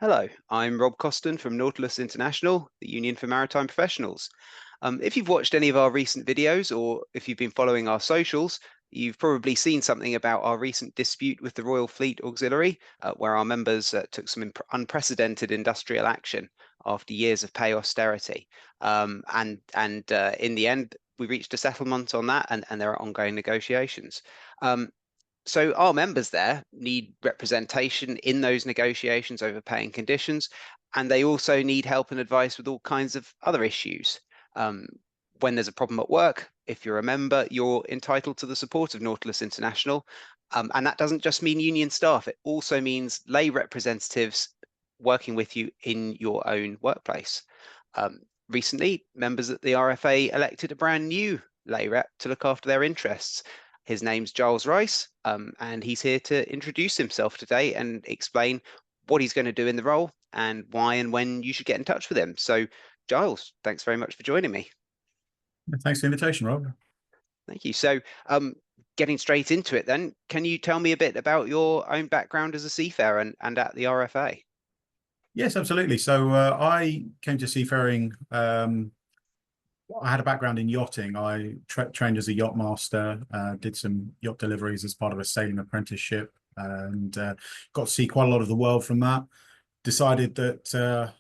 Hello, I'm Rob Coston from Nautilus International, the Union for Maritime Professionals. If you've watched any of our recent videos or if you've been following our socials, you've probably seen something about our recent dispute with the Royal Fleet Auxiliary, where our members took some unprecedented industrial action after years of pay austerity. And in the end, we reached a settlement on that, and there are ongoing negotiations. Um, so our members there need representation in those negotiations over pay and conditions, and they also need help and advice with all kinds of other issues. Um, when there's a problem at work, if you're a member, you're entitled to the support of Nautilus International. And that doesn't just mean union staff, it also means lay representatives working with you in your own workplace. Um, Recently, members at the RFA elected a brand new lay rep to look after their interests. His name's Giles Rice, and he's here to introduce himself today and explain what he's going to do in the role and why and when you should get in touch with him. So, Giles, thanks very much for joining me. Thanks for the invitation, Rob. Thank you. So, getting straight into it then, can you tell me a bit about your own background as a seafarer and at the RFA? Yes, absolutely. So I came to seafaring. I had a background in yachting. I trained as a yacht master, did some yacht deliveries as part of a sailing apprenticeship, and got to see quite a lot of the world from that. Decided that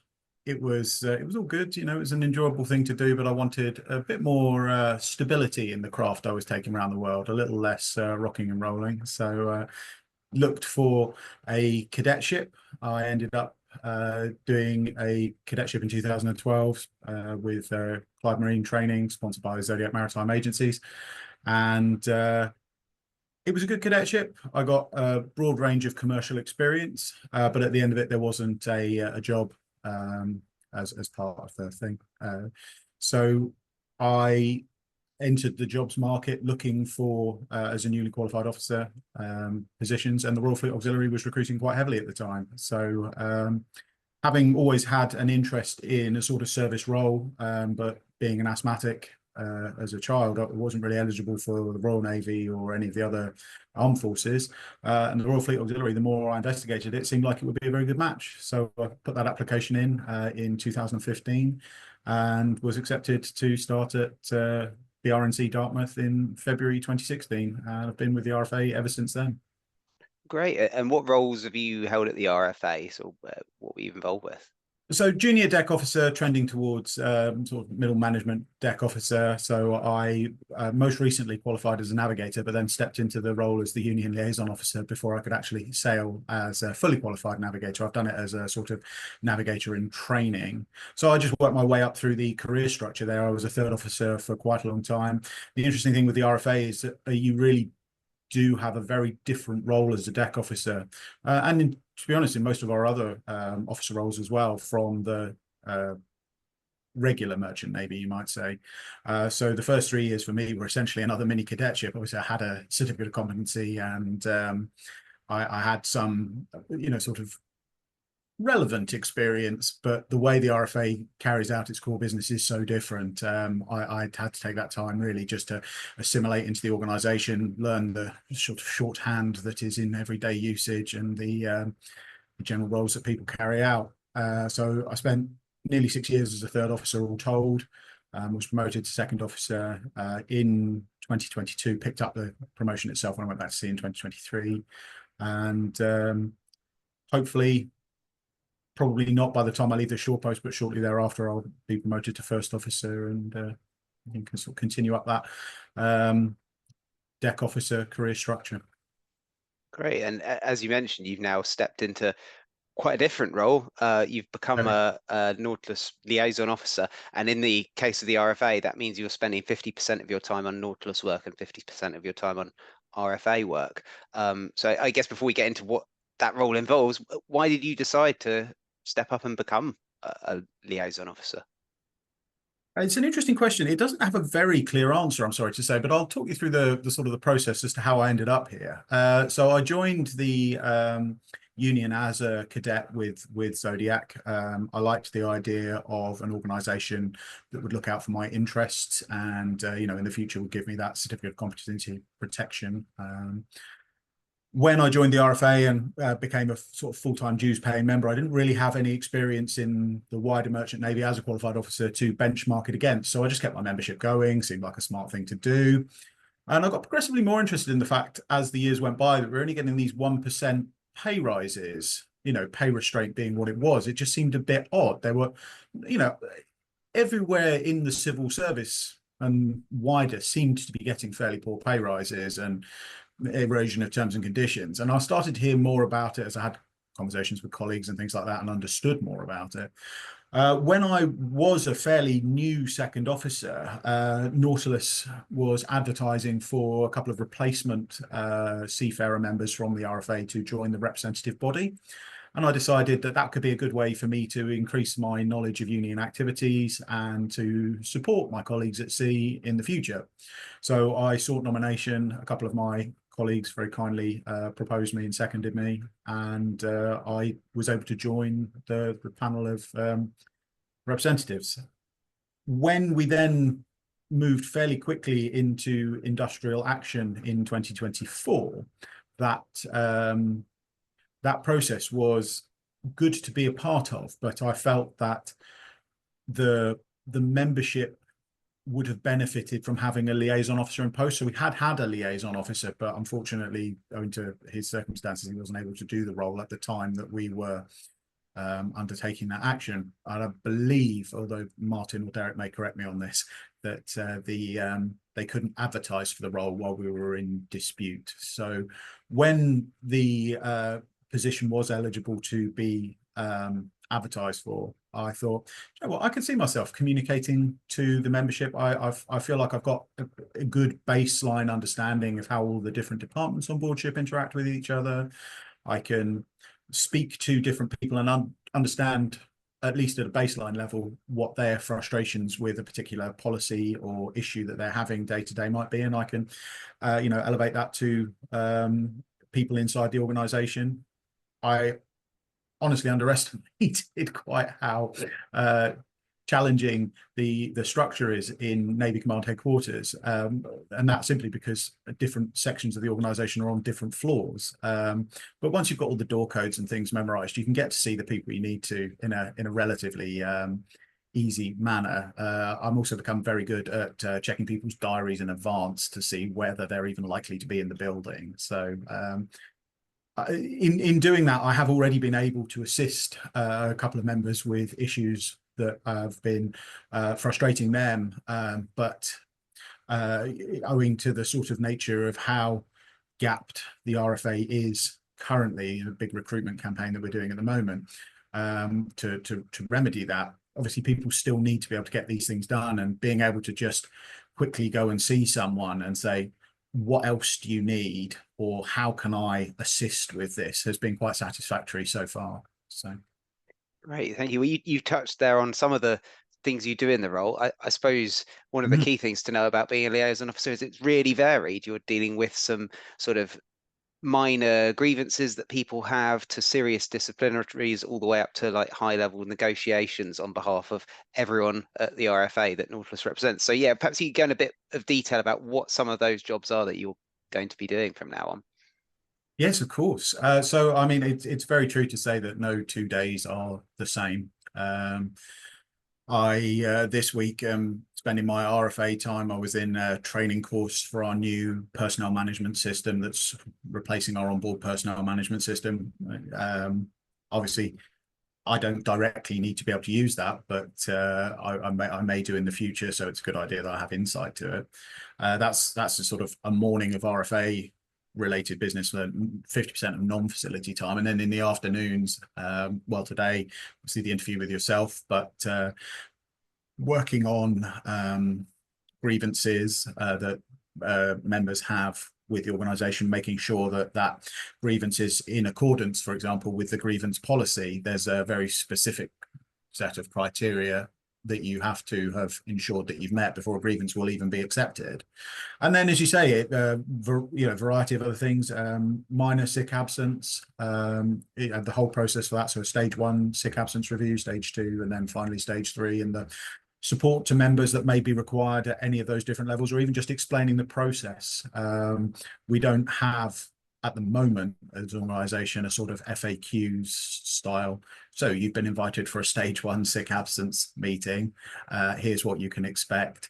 it was all good. You know, it was an enjoyable thing to do, but I wanted a bit more stability in the craft I was taking around the world, a little less rocking and rolling. So looked for a cadetship. I ended up doing a cadetship in 2012 with Clyde Marine Training, sponsored by the Zodiac Maritime Agencies. And it was a good cadetship. I got a broad range of commercial experience, but at the end of it, there wasn't a job as part of the thing. So I entered the jobs market looking for, as a newly qualified officer, positions, and the Royal Fleet Auxiliary was recruiting quite heavily at the time. So having always had an interest in a sort of service role, but being an asthmatic as a child, I wasn't really eligible for the Royal Navy or any of the other armed forces. And the Royal Fleet Auxiliary, the more I investigated it, seemed like it would be a very good match. So I put that application in 2015 and was accepted to start at the RNC Dartmouth in February 2016. And I've been with the RFA ever since then. Great. And what roles have you held at the RFA? So, what were you involved with? So junior deck officer, trending towards sort of middle management deck officer. So I most recently qualified as a navigator, but then stepped into the role as the union liaison officer before I could actually sail as a fully qualified navigator. I've done it as a sort of navigator in training. So I just worked my way up through the career structure there. I was a third officer for quite a long time. The interesting thing with the RFA is that you really do have a very different role as a deck officer, to be honest, in most of our other officer roles as well, from the regular merchant navy, you might say. So the first 3 years for me were essentially another mini cadetship. Obviously, I had a certificate of competency, and I had some, sort of relevant experience, but the way the RFA carries out its core business is so different. I had to take that time really just to assimilate into the organization, learn the sort of shorthand that is in everyday usage and the general roles that people carry out. So I spent nearly 6 years as a third officer all told. Was promoted to second officer in 2022, picked up the promotion itself when I went back to sea in 2023, and hopefully, probably not by the time I leave the shore post, but shortly thereafter, I'll be promoted to first officer, and you can sort of continue up that deck officer career structure. Great. And as you mentioned, you've now stepped into quite a different role. You've become Okay. a Nautilus liaison officer, and in the case of the RFA, that means you're spending 50% of your time on Nautilus work and 50% of your time on RFA work. So I guess before we get into what that role involves, why did you decide to step up and become a liaison officer? It's an interesting question. It doesn't have a very clear answer, I'm sorry to say, but I'll talk you through the sort of the process as to how I ended up here. So I joined the union as a cadet with Zodiac. I liked the idea of an organization that would look out for my interests and, in the future would give me that certificate of competency protection. when I joined the RFA and became a sort of full-time dues paying member, I didn't really have any experience in the wider merchant navy as a qualified officer to benchmark it against. So I just kept my membership going, seemed like a smart thing to do. And I got progressively more interested in the fact as the years went by that we're only getting these 1% pay rises, pay restraint being what it was. It just seemed a bit odd. There were, everywhere in the civil service and wider seemed to be getting fairly poor pay rises and erosion of terms and conditions. And I started to hear more about it as I had conversations with colleagues and things like that and understood more about it. When I was a fairly new second officer, Nautilus was advertising for a couple of replacement seafarer members from the RFA to join the representative body. And I decided that that could be a good way for me to increase my knowledge of union activities and to support my colleagues at sea in the future. So I sought nomination. A couple of my colleagues very kindly proposed me and seconded me, and I was able to join the panel of representatives. When we then moved fairly quickly into industrial action in 2024, that process was good to be a part of, but I felt that the membership would have benefited from having a liaison officer in post. So we had a liaison officer, but unfortunately, owing to his circumstances, he wasn't able to do the role at the time that we were undertaking that action. And I believe, although Martin or Derek may correct me on this, that they couldn't advertise for the role while we were in dispute. So when the position was eligible to be advertised for, I thought, you know what, I can see myself communicating to the membership. I feel like I've got a good baseline understanding of how all the different departments on board ship interact with each other. I can speak to different people and understand, at least at a baseline level, what their frustrations with a particular policy or issue that they're having day to day might be, and I can, elevate that to people inside the organisation. I honestly underestimated quite how challenging the structure is in Navy Command Headquarters, and that's simply because different sections of the organisation are on different floors. But once you've got all the door codes and things memorised, you can get to see the people you need to in a relatively easy manner. I'm also become very good at checking people's diaries in advance to see whether they're even likely to be in the building. So in doing that, I have already been able to assist a couple of members with issues that have been frustrating them, but owing to the sort of nature of how gapped the RFA is currently, a big recruitment campaign that we're doing at the moment, to remedy that, obviously people still need to be able to get these things done, and being able to just quickly go and see someone and say, what else do you need, or how can I assist with this, has been quite satisfactory so far. So Great, thank you. Well, you touched there on some of the things you do in the role. I suppose one of the key things to know about being a liaison officer is it's really varied. You're dealing with some sort of minor grievances that people have, to serious disciplinaries, all the way up to like high level negotiations on behalf of everyone at the RFA that Nautilus represents. So yeah, perhaps you could go in a bit of detail about what some of those jobs are that you're going to be doing from now on. Yes, of course. So, I mean, it's very true to say that no 2 days are the same. This week, spending my RFA time, I was in a training course for our new personnel management system that's replacing our onboard personnel management system. Obviously, I don't directly need to be able to use that, but I may do in the future. So it's a good idea that I have insight to it. That's a sort of a morning of RFA related business, for 50% of non-facility time, and then in the afternoons, well, today obviously the interview with yourself, but working on grievances that members have with the organisation, making sure that that grievance is in accordance, for example, with the grievance policy. There's a very specific set of criteria that you have to have ensured that you've met before a grievance will even be accepted. And then, as you say, variety of other things, minor sick absence, the whole process for that. So stage 1 sick absence review, stage 2, and then finally stage 3, and the support to members that may be required at any of those different levels, or even just explaining the process. We don't have at the moment as an organisation a sort of FAQs style. So you've been invited for a stage 1 sick absence meeting. Here's what you can expect.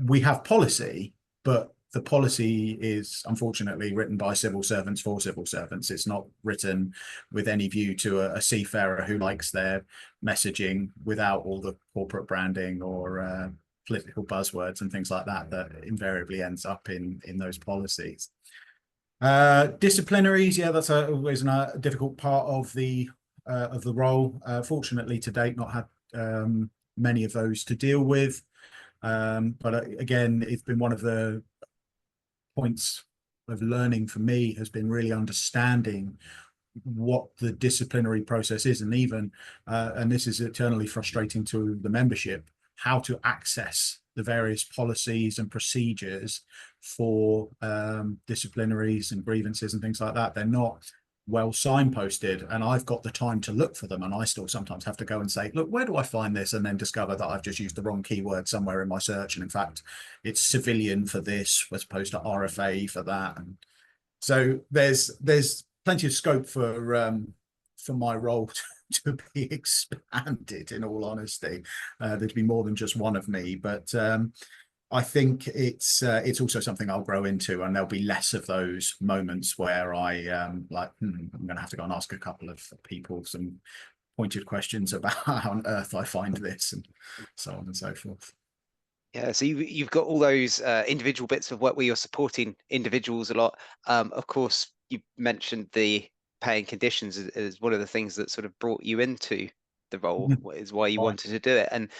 We have policy, but the policy is unfortunately written by civil servants for civil servants. It's not written with any view to a seafarer who likes their messaging without all the corporate branding or political buzzwords and things like that that invariably ends up in those policies. Disciplinaries, yeah, that's always a difficult part of the role. Fortunately, to date, not had many of those to deal with. But again, it's been one of the points of learning for me has been really understanding what the disciplinary process is, and even and this is eternally frustrating to the membership, how to access the various policies and procedures for disciplinaries and grievances and things like that. They're not well signposted, and I've got the time to look for them, and I still sometimes have to go and say, look, where do I find this, and then discover that I've just used the wrong keyword somewhere in my search, and in fact it's civilian for this as opposed to RFA for that. And so there's plenty of scope for my role to be expanded, in all honesty. There'd be more than just one of me, but I think it's also something I'll grow into, and there'll be less of those moments where I like, I'm going to have to go and ask a couple of people some pointed questions about how on earth I find this, and so on and so forth. Yeah, so you've got all those individual bits of work where you're supporting individuals a lot. Of course, you mentioned the paying conditions as one of the things that sort of brought you into the role, is why you wanted to do it. And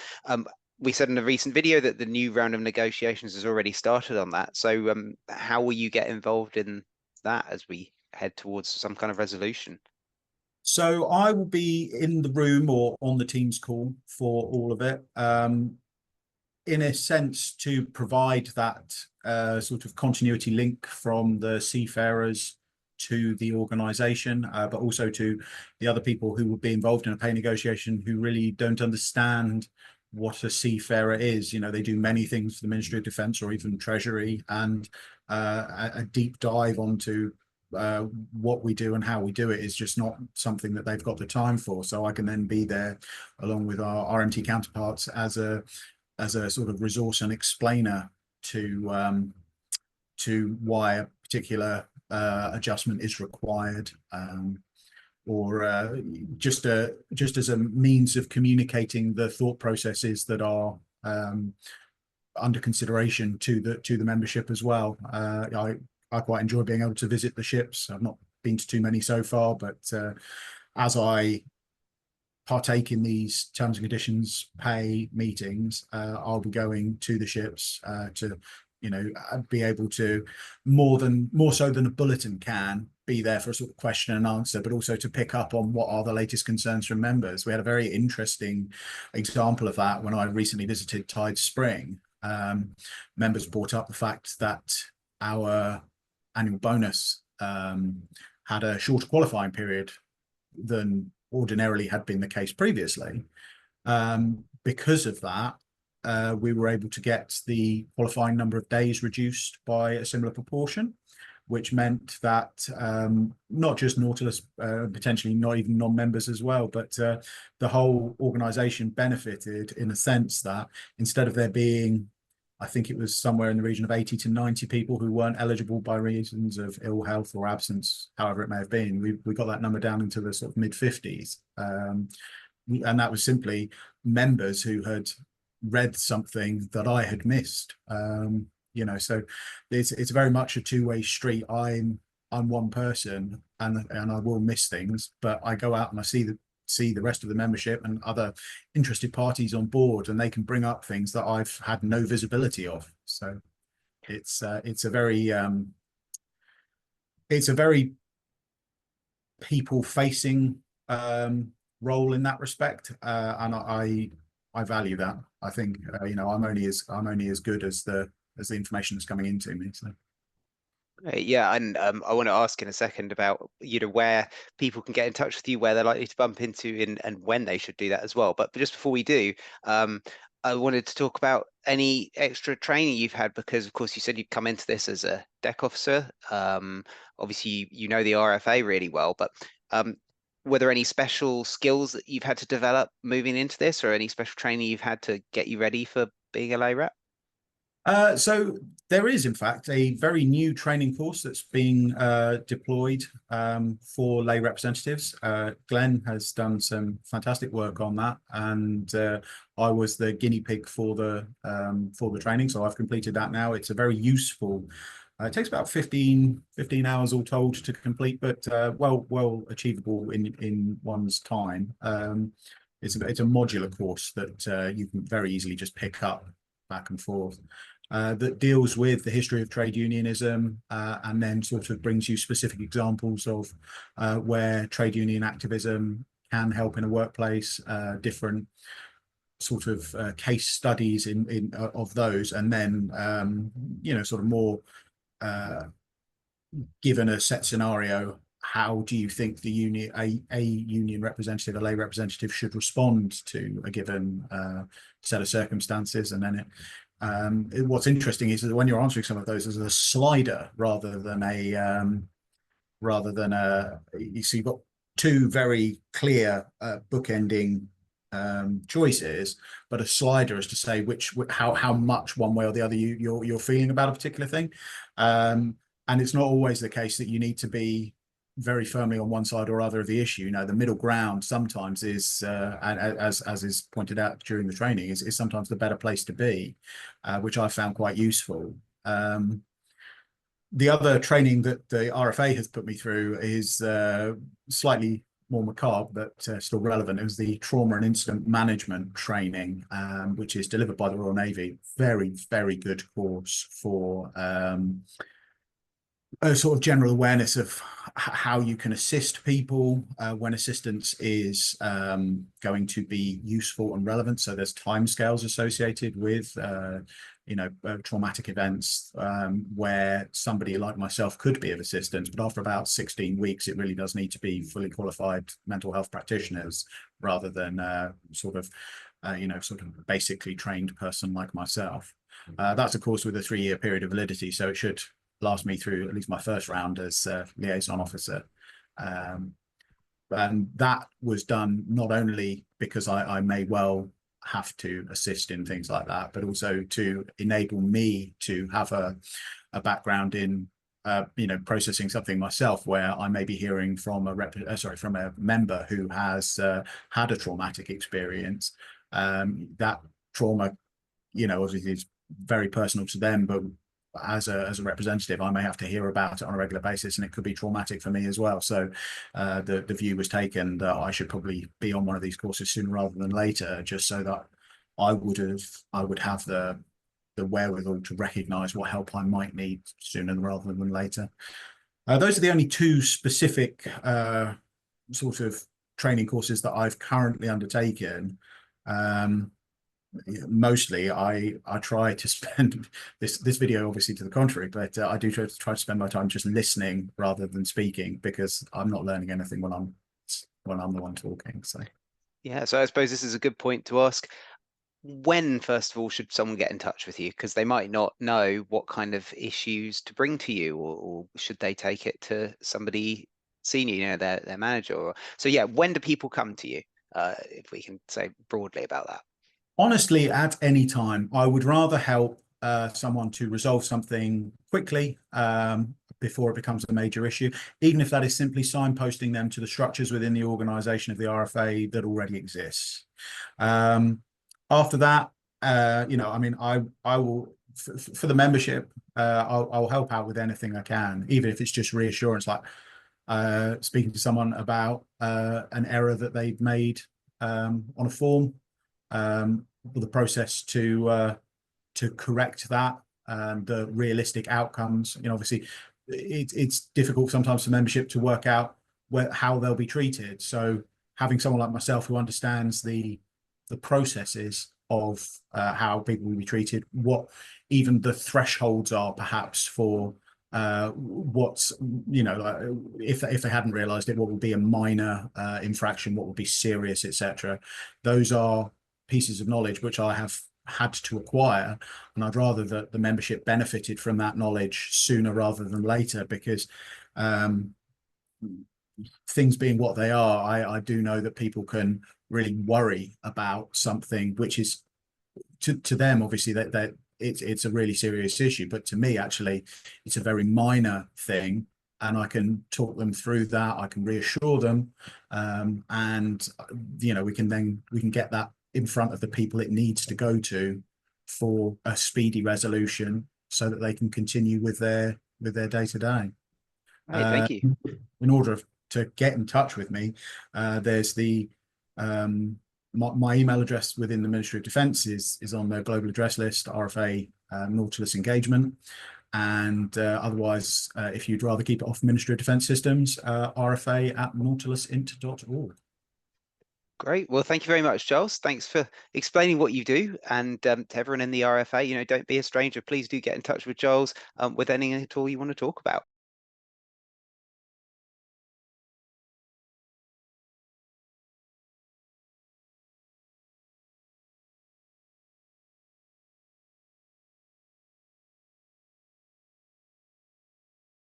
we said in a recent video that the new round of negotiations has already started on that. So how will you get involved in that as we head towards some kind of resolution? So I will be in the room or on the Teams call for all of it. In a sense, to provide that sort of continuity link from the seafarers to the organisation, but also to the other people who will be involved in a pay negotiation who really don't understand what a seafarer is. You know, they do many things for the Ministry of Defence or even Treasury, and a deep dive onto what we do and how we do it is just not something that they've got the time for. So I can then be there along with our RMT counterparts as a sort of resource and explainer to why a particular adjustment is required, or just as a means of communicating the thought processes that are under consideration to the membership as well. I quite enjoy being able to visit the ships. I've not been to too many so far, but as I partake in these terms and conditions pay meetings, I'll be going to the ships to, you know, be able to more so than a bulletin can be there for a sort of question and answer, but also to pick up on what are the latest concerns from members. We had a very interesting example of that when I recently visited Tide Spring. Members brought up the fact that our annual bonus had a shorter qualifying period than ordinarily had been the case previously. Because of that, we were able to get the qualifying number of days reduced by a similar proportion, which meant that not just Nautilus, potentially not even non-members as well, but the whole organisation benefited in a sense that instead of there being, I think it was somewhere in the region of 80 to 90 people who weren't eligible by reasons of ill health or absence, however it may have been, we got that number down into the sort of mid-50s. And that was simply members who had read something that I had missed. You know, so it's very much a two-way street. I'm one person, and I will miss things, but I go out and I see the rest of the membership and other interested parties on board, and they can bring up things that I've had no visibility of. So it's a very people-facing role in that respect, and I value that. I think you know, I'm only as good as the information that's coming into me. So. Yeah, and I want to ask in a second about, you know, where people can get in touch with you, where they're likely to bump into, and when they should do that as well. But just before we do, I wanted to talk about any extra training you've had, because of course you said you'd come into this as a deck officer. Obviously you know the RFA really well, but um, were there any special skills that you've had to develop moving into this, or any special training you've had to get you ready for being a lay rep? So there is, in fact, a very new training course that's being deployed for lay representatives. Glenn has done some fantastic work on that, and I was the guinea pig for the training. So I've completed that now. It's a very useful. It takes about 15 hours all told to complete, but well achievable in one's time. It's a modular course that you can very easily just pick up back and forth. That deals with the history of trade unionism, and then sort of brings you specific examples of where trade union activism can help in a workplace, different sort of case studies in of those, and then sort of more given a set scenario, how do you think the union, a union representative, a lay representative, should respond to a given set of circumstances? And then what's interesting is that when you're answering some of those, there's a slider rather than a you see, you've got two very clear bookending choices, but a slider is to say how much one way or the other you're feeling about a particular thing. And it's not always the case that you need to be very firmly on one side or other of the issue. You know, the middle ground sometimes is, as is pointed out during the training, is sometimes the better place to be, which I found quite useful. The other training that the RFA has put me through is slightly more macabre, but still relevant. It was the trauma and incident management training, which is delivered by the Royal Navy. Very, very good course for a sort of general awareness of how you can assist people when assistance is going to be useful and relevant. So there's timescales associated with traumatic events where somebody like myself could be of assistance, but after about 16 weeks, it really does need to be fully qualified mental health practitioners rather than sort of basically trained person like myself. That's of course with a 3-year period of validity, so it should last me through at least my first round as liaison officer. And that was done not only because I may well have to assist in things like that, but also to enable me to have a background in processing something myself, where I may be hearing from from a member who has had a traumatic experience. That trauma, obviously is very personal to them, but as a representative, I may have to hear about it on a regular basis, and it could be traumatic for me as well. So the view was taken that I should probably be on one of these courses sooner rather than later, just so that I would have the wherewithal to recognise what help I might need sooner rather than later. Those are the only two specific sort of training courses that I've currently undertaken. Mostly I try to spend this video obviously to the contrary, but I do try to spend my time just listening rather than speaking, because I'm not learning anything when I'm the one talking. So Yeah, so I suppose this is a good point to ask. When, first of all, should someone get in touch with you? Because they might not know what kind of issues to bring to you, or should they take it to somebody senior, their manager? So yeah, when do people come to you? If we can say broadly about that. honestly, at any time, I would rather help someone to resolve something quickly before it becomes a major issue, even if that is simply signposting them to the structures within the organisation of the RFA that already exists. After that, I will, for the membership, I'll help out with anything I can, even if it's just reassurance, like speaking to someone about an error that they've made on a form, the process to correct that, the realistic outcomes. Obviously, it's difficult sometimes for membership to work out how they'll be treated. So having someone like myself who understands the processes of how people will be treated, what even the thresholds are perhaps for what's, if they hadn't realized it, what would be a minor infraction, what would be serious, etc. Those are pieces of knowledge which I have had to acquire, and I'd rather that the membership benefited from that knowledge sooner rather than later, because things being what they are, I do know that people can really worry about something which is to them obviously that it's a really serious issue, but to me actually it's a very minor thing, and I can talk them through that. I can reassure them, and we can get that in front of the people it needs to go to for a speedy resolution, so that they can continue with their day-to-day. Right, thank you. In order to get in touch with me, there's the my email address within the Ministry of Defence is on the global address list, RFA Nautilus engagement. And otherwise, if you'd rather keep it off Ministry of Defence Systems, rfa@nautilusint.org. Great. Well, thank you very much, Giles. Thanks for explaining what you do. And to everyone in the RFA, don't be a stranger. Please do get in touch with Giles with anything at all you want to talk about.